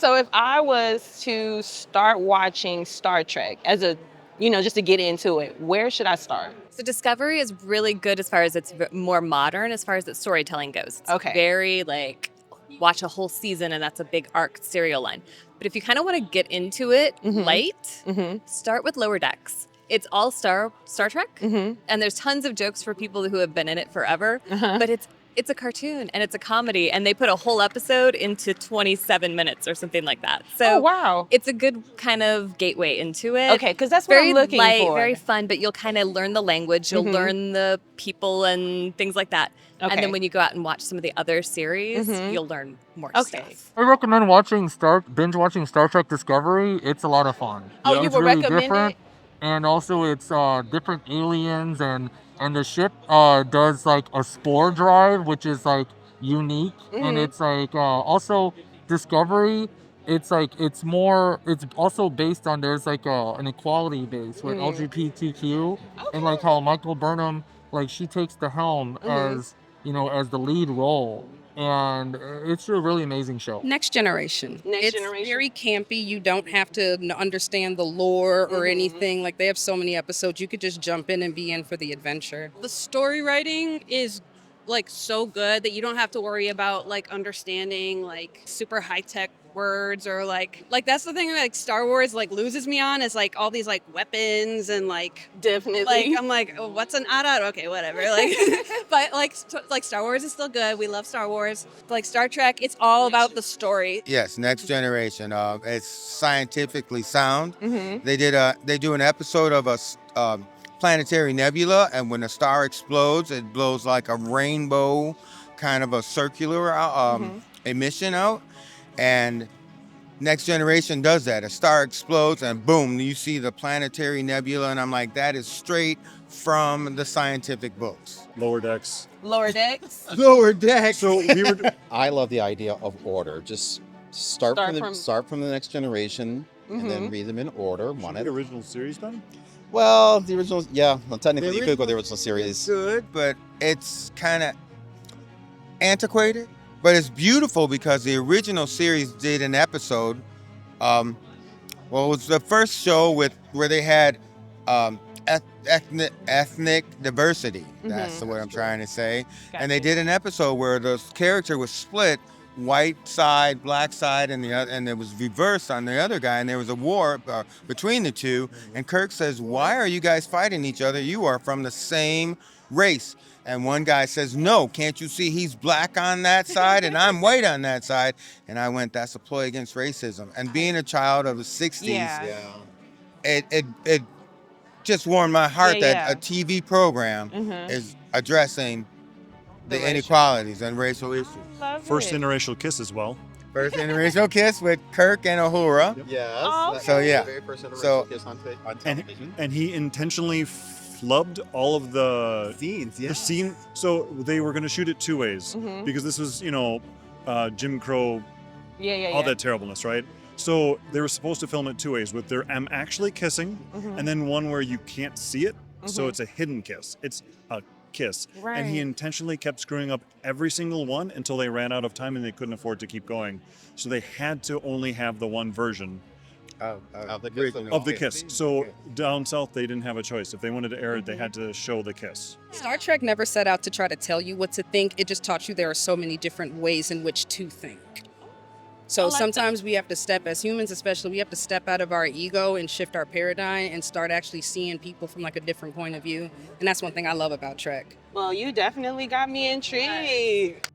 So if I was to start watching Star Trek as a, just to get into it, where should I start? So Discovery is really good as far as it's more modern as far as its storytelling goes. It's Okay. very watch a whole season and that's a big arc serial line. But if you kind of want to get into it light, start with Lower Decks. It's all Star Trek, and there's tons of jokes for people who have been in it forever. But it's a cartoon and it's a comedy, and they put a whole episode into 27 minutes or something like that. So wow. it's a good kind of gateway into it. Okay, because that's what Very I'm looking light, for. very fun, but you'll kind of learn the language, you'll learn the people and things like that. Okay. And then when you go out and watch some of the other series, you'll learn more stuff. I recommend binge watching Star Trek Discovery. It's a lot of fun. Oh, you It's would really recommend different, it? and also it's different aliens, and the ship does like a spore drive, which is like unique, and it's like also Discovery. It's also based on, there's like an equality base with LGBTQ, and like how Michael Burnham, like she takes the helm as the lead role, and it's a really amazing show. Next Generation. Next It's Generation. very campy. You don't have to understand the lore or anything. Like, they have so many episodes. You could just jump in and be in for the adventure. The story writing is so good that you don't have to worry about understanding super high-tech words, or like that's the thing that Star Wars loses me on, is all these weapons and Definitely. I'm oh, what's an AT-AT? Okay, whatever. But Star Wars is still good. We love Star Wars. Star Trek, it's all about the story. Yes, Next Generation. It's scientifically sound. They do an episode of a planetary nebula, and when a star explodes, it blows like a rainbow, kind of a circular emission out. And Next Generation does that. A star explodes and boom, you see the planetary nebula, and I'm like, that is straight from the scientific books. Lower Decks. Lower Decks. Lower Decks. So we were. I love the idea of order. Just start from the Next Generation and then read them in order. The original series then? Well, the original, yeah. Well, technically, you could go the original series. It's good, but it's kind of antiquated. But it's beautiful because the original series did an episode. It was the first show where they had ethnic diversity. That's what I'm trying to say. Gotcha. And they did an episode where the character was split, white side, black side, and it was reversed on the other guy, and there was a war between the two. And Kirk says, "Why are you guys fighting each other? You are from the same race." And one guy says, "No, can't you see he's black on that side and I'm white on that side?" And I went, that's a ploy against racism. And being a child of the 60s, it just warmed my heart that a TV program is addressing the inequalities and racial issues. First interracial kiss as well. First interracial kiss with Kirk and Uhura. Yes. Oh, that's so, yeah. the very first interracial So- kiss on television. And he intentionally flubbed all of the Scenes, the scene. So they were going to shoot it two ways because this was, Jim Crow, all that terribleness, right? So they were supposed to film it two ways, with their M actually kissing, and then one where you can't see it. So it's a hidden kiss. It's a kiss. Right. And he intentionally kept screwing up every single one until they ran out of time and they couldn't afford to keep going. So they had to only have the one version Of the kiss. So down south, they didn't have a choice. If they wanted to air it, they had to show the kiss. Star Trek never set out to try to tell you what to think. It just taught you there are so many different ways in which to think. So sometimes we have to as humans especially, we have to step out of our ego and shift our paradigm and start actually seeing people from a different point of view. And that's one thing I love about Trek. Well, you definitely got me intrigued.